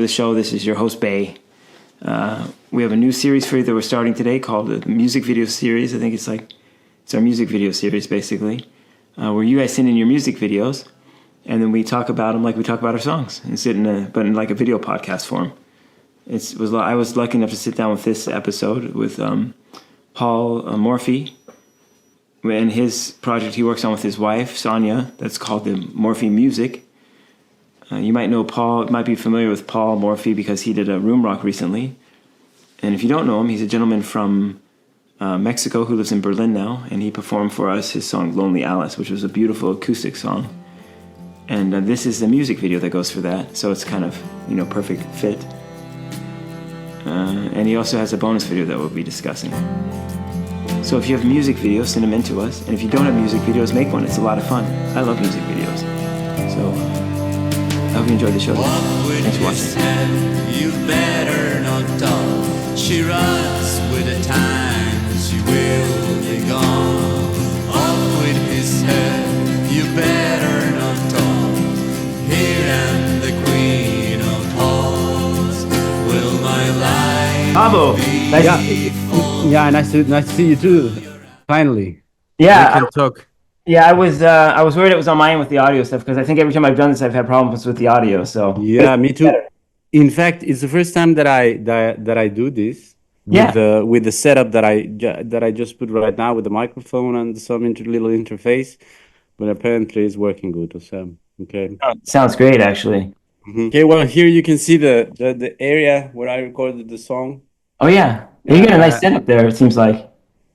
to the show. This is your host, Bay. We have a new series for you that we're starting today called the Music Video Series. I think it's our music video series, basically, where you guys send in your music videos, and then we talk about them like we talk about our songs, and but in like a video podcast form. I was lucky enough to sit down with this episode with Paul Morphy. And his project he works on with his wife, Sonia, that's called the Morphy Musik. You might know Paul, might be familiar with Paul Morphy because he did a Roomrock recently. And if you don't know him, he's a gentleman from Mexico who lives in Berlin now, and he performed for us his song Lonely Alice, which was a beautiful acoustic song. And this is the music video that goes for that, so it's kind of, perfect fit. And he also has a bonus video that we'll be discussing. So if you have music videos, send them in to us. And if you don't have music videos, make one. It's a lot of fun. I love music videos. So I hope you enjoyed the show. Thanks for watching. You better not talk. She runs with the time. She will be gone. Off with his head. You better not talk. Here am the queen of hearts. Will my life Pablo, nice Yeah, nice to see you too. Finally, yeah, we can talk. Yeah, I was worried it was on my end with the audio stuff because I think every time I've done this, I've had problems with the audio. So yeah, me too. Better. In fact, it's the first time that I do this with the setup that I just put right now with the microphone and some little interface. But apparently, it's working good. So okay, sounds great actually. Mm-hmm. Okay, well here you can see the area where I recorded the song. Oh yeah. You got a nice setup there, it seems like.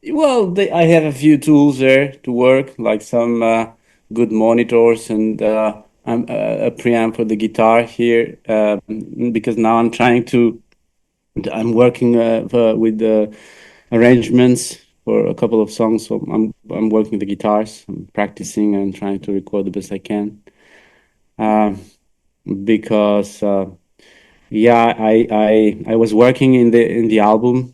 Well, I have a few tools there to work, like some good monitors and a preamp for the guitar here, because now I'm working with the arrangements for a couple of songs, so I'm working the guitars, I'm practicing and trying to record the best I can, because I was working in the album.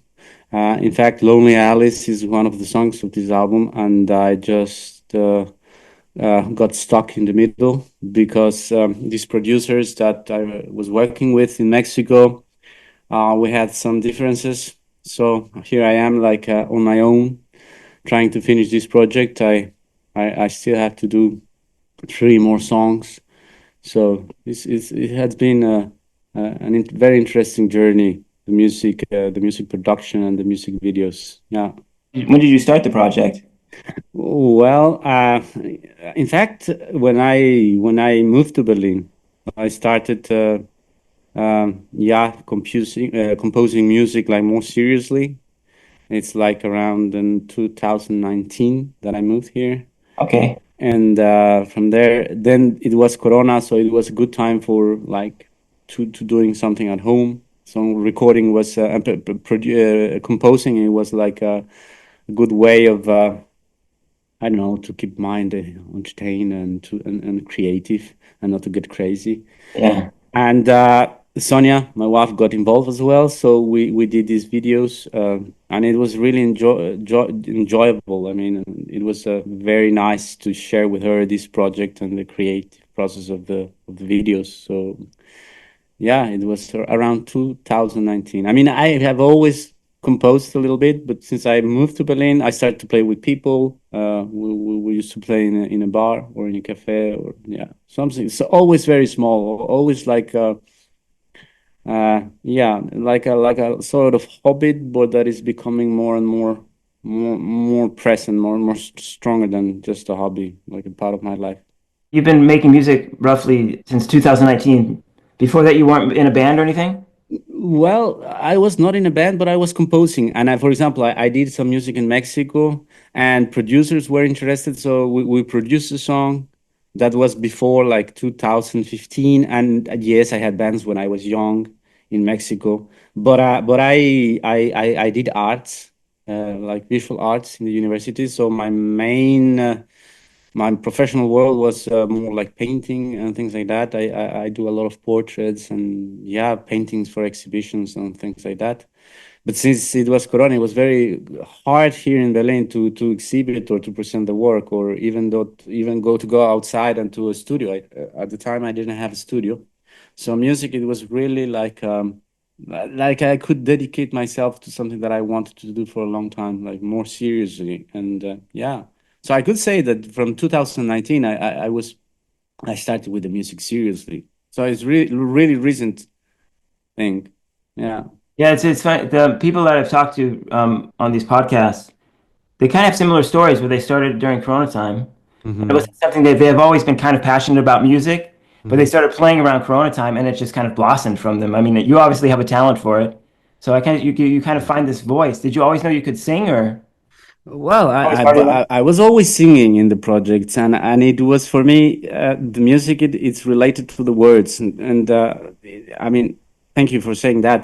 In fact, Lonely Alice is one of the songs of this album, and I just got stuck in the middle because these producers that I was working with in Mexico, we had some differences. So here I am, like on my own, trying to finish this project. I still have to do 3 more songs. So it has been a very interesting journey. The music production and the music videos. Yeah. When did you start the project? Well, in fact, when I moved to Berlin, I started composing music like more seriously. It's like around in 2019 that I moved here. Okay. And from there, then it was Corona, so it was a good time for like to doing something at home. So recording was composing. It was like a good way of I don't know, to keep mind entertained and creative and not to get crazy. Yeah. And Sonia, my wife, got involved as well. So we did these videos, and it was really enjoyable. I mean, it was very nice to share with her this project and the creative process of the videos. So yeah, it was around 2019. I mean, I have always composed a little bit, but since I moved to Berlin, I started to play with people. We used to play in a bar or in a cafe or something. So always very small, always like like a sort of hobby, but that is becoming more and more present, more and more stronger than just a hobby, like a part of my life. You've been making music roughly since 2019. Before that, you weren't in a band or anything? Well, I was not in a band, but I was composing. And for example, I did some music in Mexico, and producers were interested. So we produced a song that was before like 2015. And yes, I had bands when I was young in Mexico. But I did arts, like visual arts in the university. So my professional world was more like painting and things like that. I do a lot of portraits and paintings for exhibitions and things like that. But since it was Corona, it was very hard here in Berlin to exhibit or to present the work, or even go outside and to a studio. At the time, I didn't have a studio, So music, it was really like I could dedicate myself to something that I wanted to do for a long time, like more seriously. And yeah, so I could say that from 2019, I started with the music seriously. So it's really recent thing. Yeah. Yeah, it's fun. The people that I've talked to on these podcasts, they kind of have similar stories where they started during Corona time. It was Hmm. something that they've always been kind of passionate about music, but they Hmm. started playing around Corona time, and it just kind of blossomed from them. I mean, you obviously have a talent for it, so I kind of you kind of find this voice. Did you always know you could sing, or Well, always part of your life? I was always singing in the projects, and it was for me the music. It's related to the words, and I mean, thank you for saying that.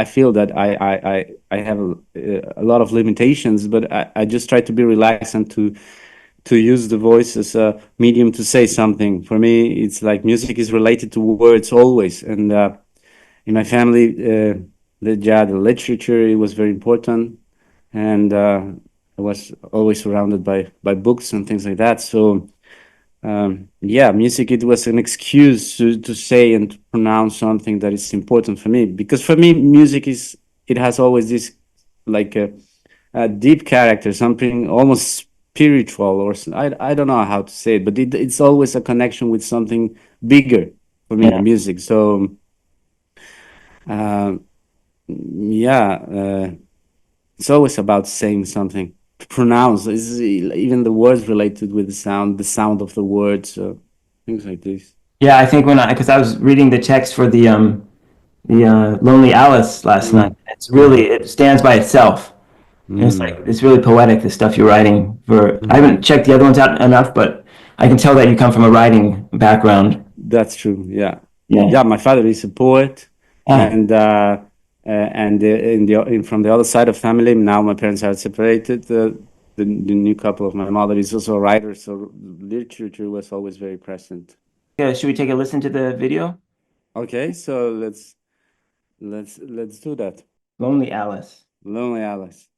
I feel that I have a lot of limitations, but I just try to be relaxed and to use the voice as a medium to say something. For me, it's like music is related to words always, and in my family, the literature, it was very important, and I was always surrounded by books and things like that. So yeah, music, it was an excuse to say and to pronounce something that is important for me, because for me music is, it has always this like a deep character, something almost spiritual, or I don't know how to say it, but it's always a connection with something bigger for me, the Yeah. music. So uh, yeah, it's always about saying something, to pronounce. Even the words related with the sound of the words, things like this. Yeah, I think because I was reading the text for the Lonely Alice last night. Mm, It's mm, really it stands by itself. And it's like mm, it's really poetic, the stuff you're writing for. I mm. haven't checked the other ones out enough, but I can tell that you come from a writing background. That's true. Yeah, Yeah. yeah. My father is a poet, Ah, and from the other side of family, now my parents are separated. The new couple of my mother is also a writer, so literature was always very present. yeah, should we take a listen to the video? Okay, so let's do that. Lonely Alice. Lonely Alice.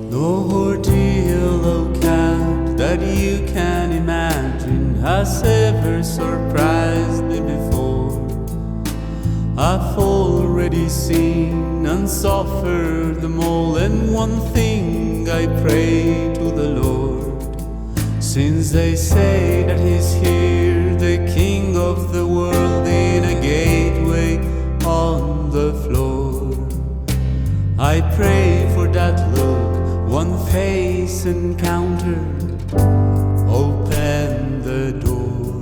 No ordeal, oh cat, that you can imagine has ever surprised me before. I've already seen and suffered them all, and one thing I pray to the Lord, since they say that He's here, the King of the world, in a gateway on the floor. I pray for that look, one face encountered, open the door.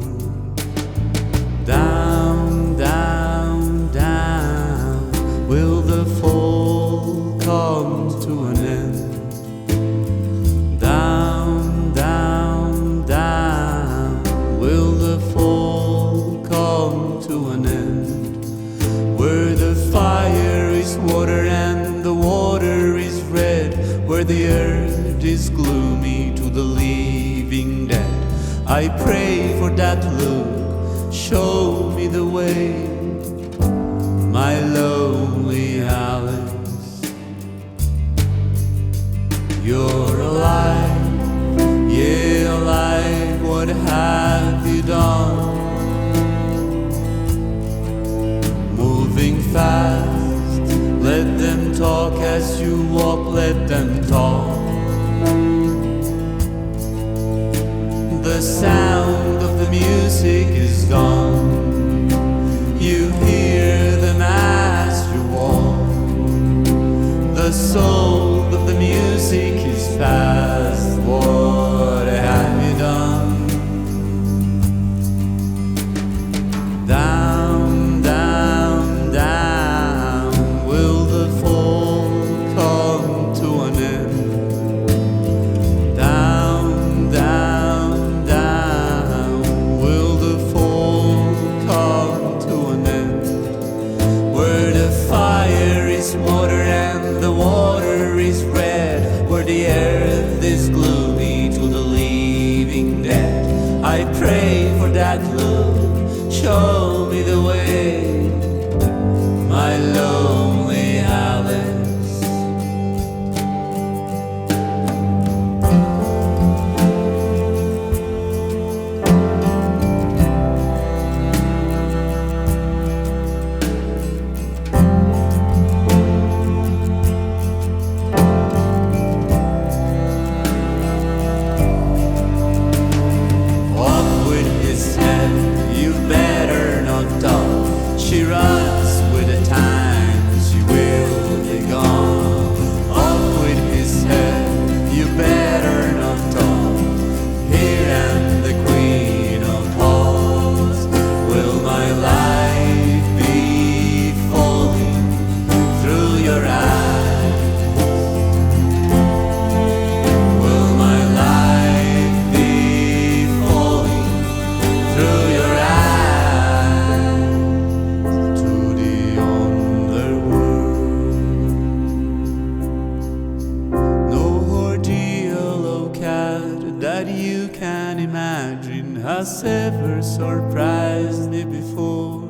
Down, down, down, will the fall come to an end? Down, down, down, will the fall come to an end? Where the fire is water and the water is red, where the earth is gloomy to the living dead. I pray for that look, show me the way, my lonely Alice. You're alive, yeah, alive, what have you done? Moving fast, let them talk as you walk, let them talk. The sound of the music is gone, you hear them as you walk. The soul of the music is past, what have you done? Down, down, down, will the fall come to an end? Down, down, down, show me the way, my lonely Alice. Off with his head, you better not talk. She runs with the time, she will be gone. Off with his head, you better not talk. Here am the Queen of Hearts. Will my life be falling through your eyes? Will my life be falling through your eyes to the underworld? No ordeal, oh cat, that you can imagine has ever surprised me before.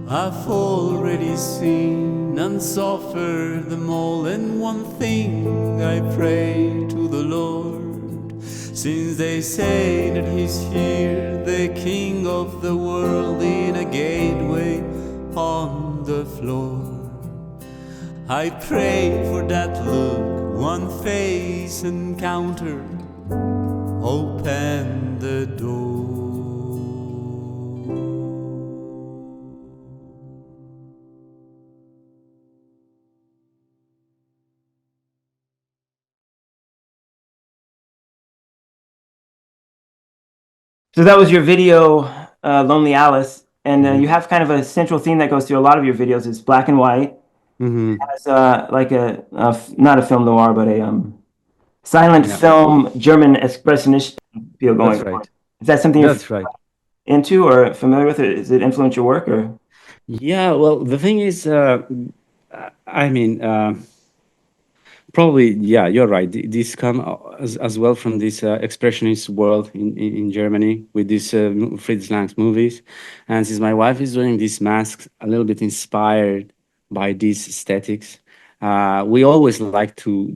I've already seen and suffered them all, and one thing I pray to the Lord, since they say that He's here, the King of the world, in a gateway on the floor. I pray for that look, one face encounter, open the door. So that was your video, Lonely Alice, and Mhm. you have kind of a central theme that goes through a lot of your videos. It's black and white. Hmm. It's like not a film noir, but a silent Yeah, film German expressionist feel going that's on. right. Is that something you're That's right. into or familiar with, or does it influence your work? Or Yeah, well, the thing is, I mean, probably, yeah, you're right. This come as well from this expressionist world in Germany with these Fritz Lang's movies. And since my wife is doing these masks a little bit inspired by these aesthetics, we always like to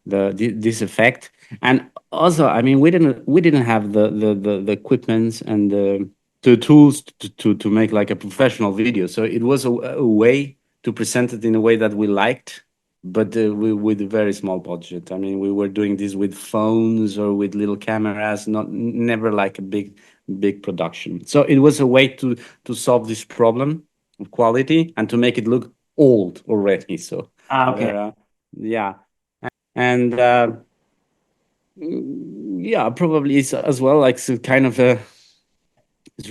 this effect. And also, I mean, we didn't have the equipments and the tools to make like a professional video. So it was a way to present it in a way that we liked, but with a very small budget. I mean, we were doing this with phones or with little cameras, not never like a big production. So it was a way to solve this problem of quality and to make it look old already. So okay, there, yeah, and yeah, probably it's as well like so kind of a it's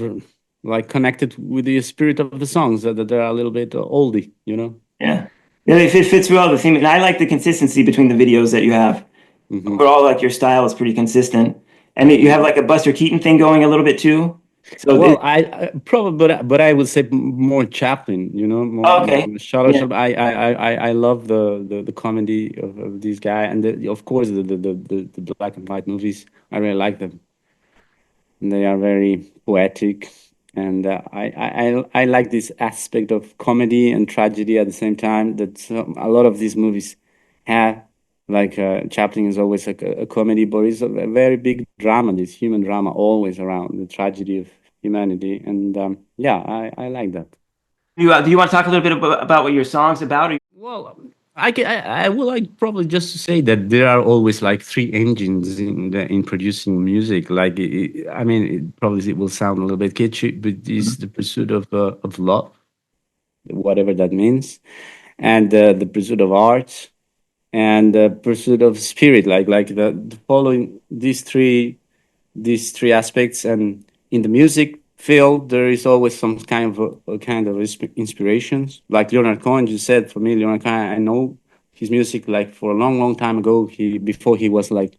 like connected with the spirit of the songs that they're a little bit oldie, you know. yeah, yeah, it fits well the theme, and I like the consistency between the videos that you have. Hmm. Overall, like your style is pretty consistent, and you have like a Buster Keaton thing going a little bit too. So Well, I probably, but I would say more Chaplin. You know, oh, okay, Charlotte. yeah, Chaplin. I love the comedy of this guy, and of course the black and white movies. I really like them. They are very poetic, and I like this aspect of comedy and tragedy at the same time. That a lot of these movies have. Like Chaplin is always a comedy, but it's a very big drama, this human drama, always around the tragedy of humanity, and yeah, I like that. do you want to talk a little bit about what your song's about? Or Well, I would like probably just to say that there are always like three engines in producing music. Like I mean, probably it will sound a little bit kitschy, but it's the pursuit of love, whatever that means, and the pursuit of art and the pursuit of spirit. Like the following these three aspects, and in the music field there is always some kind of a kind of inspirations, like Leonard Cohen. You said, for me, Leonard Cohen, I know his music like for a long time ago, he before he was like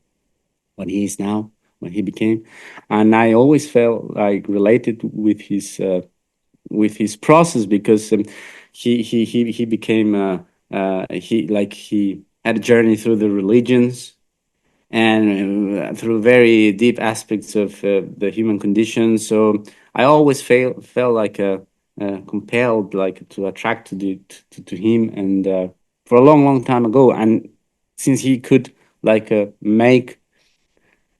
what he is now, when he became, and I always felt like related with his process, because he became he had a journey through the religions, and through very deep aspects of the human condition. So I always felt like compelled, like to attract to him, and for a long time ago. And since he could like make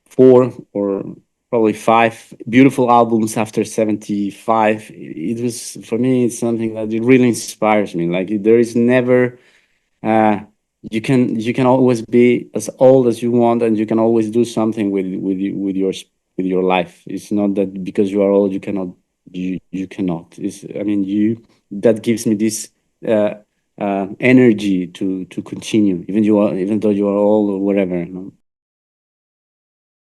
4 or probably 5 beautiful albums after 75, it was, for me, it's something that it really inspires me. Like there is never uh, you can always be as old as you want, and you can always do something with your life. It's not that because you are old you cannot. It's, I mean, you that gives me this uh, energy to continue, even though you are old or whatever. You know?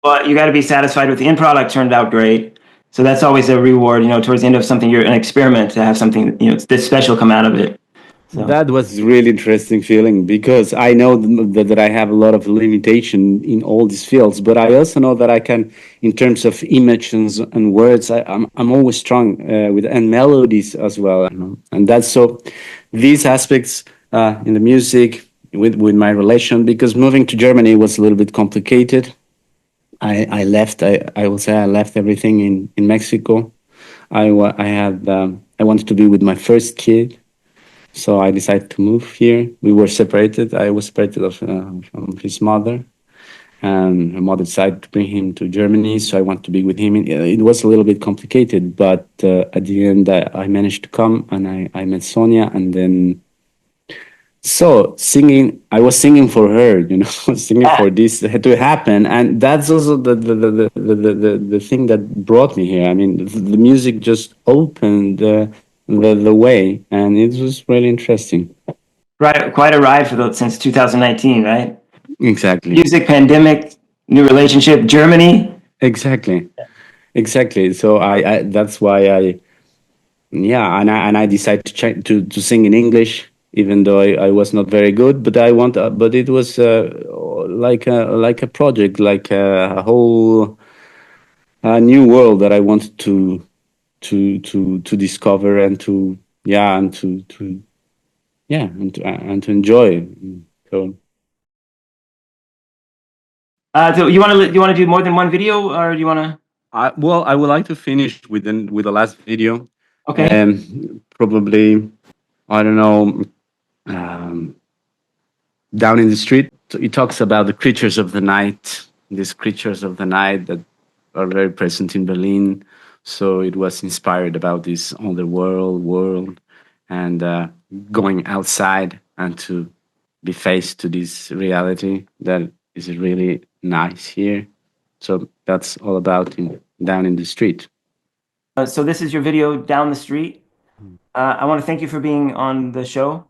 But you got to be satisfied with the end product turned out great. So that's always a reward, towards the end of something, you're an experiment to have something, this special come out of it. So. That was really interesting feeling, because I know that I have a lot of limitation in all these fields, but I also know that I can, in terms of images and words, I'm always strong with, and melodies as well, you know? And that's so these aspects in the music with my relation, because moving to Germany was a little bit complicated. I left. I will say I left everything in Mexico. I wanted to be with my first kid, so I decided to move here. We were separated. I was separated from his mother, and her mother decided to bring him to Germany. So I wanted to be with him. It was a little bit complicated, but at the end, I managed to come, and I met Sonia, and then. So singing, I was singing for her, singing for this to happen, and that's also the thing that brought me here. I mean, the music just opened the way, and it was really interesting. Right, quite a ride since 2019, right? Exactly. Music, pandemic, new relationship, Germany. Exactly. So I that's why I decided to sing in English, even though I was not very good, but but it was like a project, like a whole new world that I wanted to discover, and to enjoy. So. So you want to do more than one video, or do you want to? Well, I would like to finish with the last video. Okay. Probably, I don't know. Down in the Street. So it talks about the creatures of the night, these creatures of the night that are very present in Berlin. So it was inspired about this world, and going outside and to be faced to this reality that is really nice here. So that's all about Down in the Street. So this is your video, Down the Street. I want to thank you for being on the show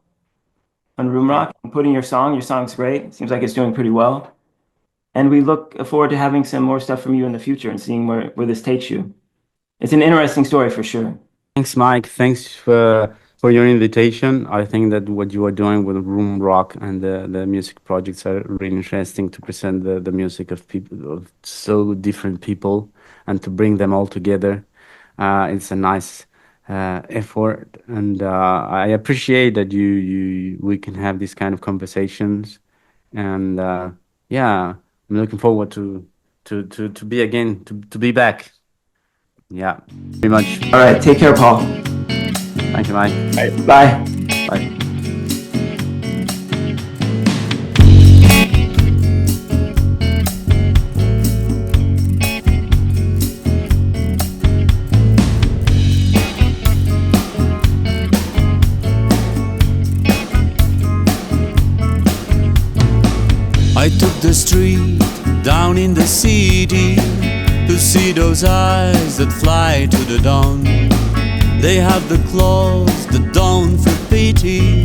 on Roomrock and putting your song. Your song's great. Seems like it's doing pretty well. And we look forward to having some more stuff from you in the future and seeing where this takes you. It's an interesting story for sure. Thanks, Mike. Thanks for your invitation. I think that what you are doing with Roomrock and the music projects are really interesting, to present the music of people, of so different people, and to bring them all together. It's a nice effort, and I appreciate that we can have these kind of conversations, and I'm looking forward to be back. Yeah, very much. All right, take care, Paul. Thank you, Mike. All right, bye. Bye. I took the street down in the city to see those eyes that fly to the dawn. They have the claws that dawn for pity.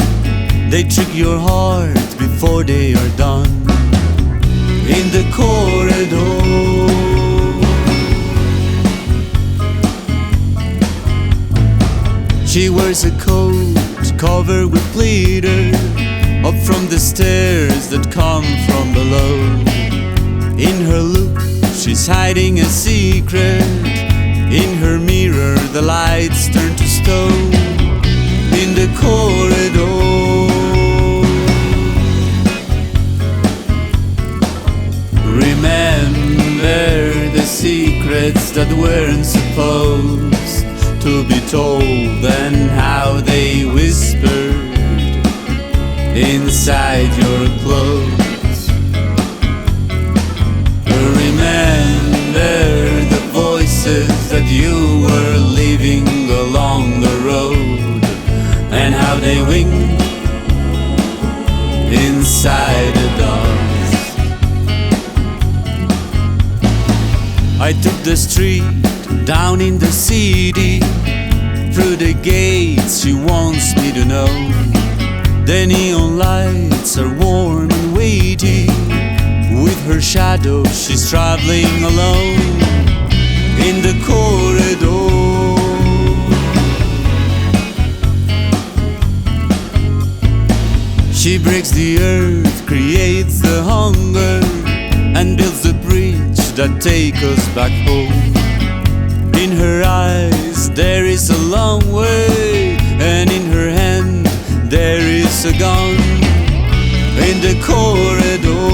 They trick your heart before they are done. In the corridor, she wears a coat covered with glitter, up from the stairs that come from below. In her look, she's hiding a secret. In her mirror, the lights turn to stone. In the corridor, told, and how they whispered inside your clothes. Remember the voices that you were leaving along the road, and how they winged inside the dark. I took the street down in the city, through the gates she wants me to know. The neon lights are warm and weighty, with her shadow she's traveling alone in the corridor. She breaks the earth, creates the hunger, and builds the bridge that takes us back home. In her eyes there is a long way, and in her hand there is a gun. In the corridor,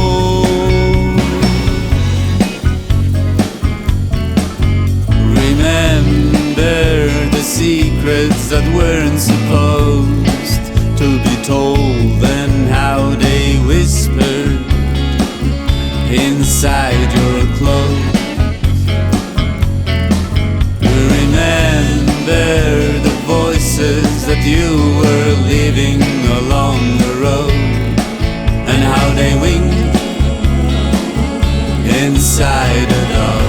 remember the secrets that weren't supposed to be told, and how they whispered inside your clothes. Remember the voices that you were leaving along the road, and how they winged inside the dark.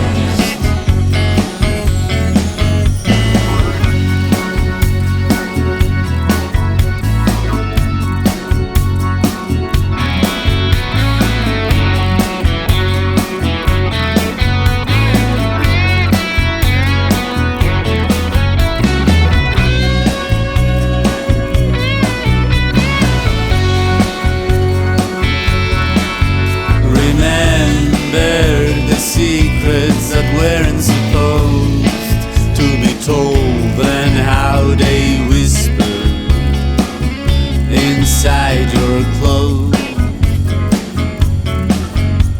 Secrets that weren't supposed to be told, and how they whispered inside your clothes.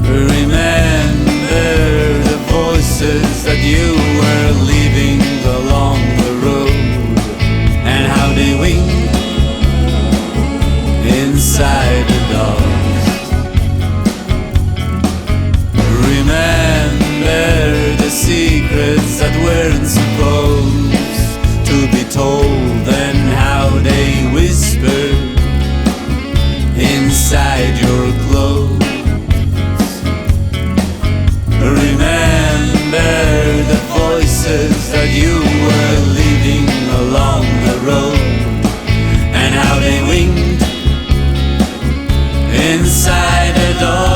Remember the voices that you were leaving along the road, and how they winged inside the dark. Remember the secrets that weren't supposed to be told, and how they whispered inside your clothes. Remember the voices that you were leaving along the road, and how they winged inside the door.